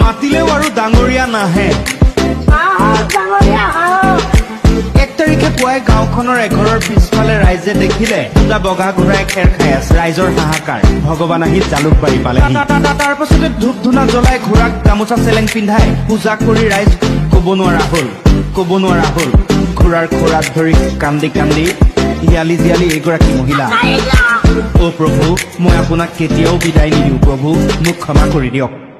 মাতিলেও আৰু ডাঙৰীয়া নাহে 1 তাৰিখে পুৱাই গাঁওখনৰ এঘৰৰ পিছফালে ৰাইজে দেখিলে দুটা বগা ঘোঁৰাই খেৰ খাই আছে ৰাইজৰ হাহাকাৰ ভগৱান আহি জালুকবাৰী পালে তাৰ পাছতে ধূপ ধূনা জ্বলাই ঘোঁৰাক গামোচা চেলেং পিন্ধাই পূজা কৰি ৰাইজ ক'ব নোৱাৰা হ'ল ঘোঁৰাৰ খোৰাত ধৰি কান্দি কান্দি হিয়ালি জিয়ালি এগৰাকী মহিলা অ' প্ৰভু মই আপোনাক কেতিয়াও বিদায় নিদিওঁ প্ৰভু মোক ক্ষমা কৰি দিয়ক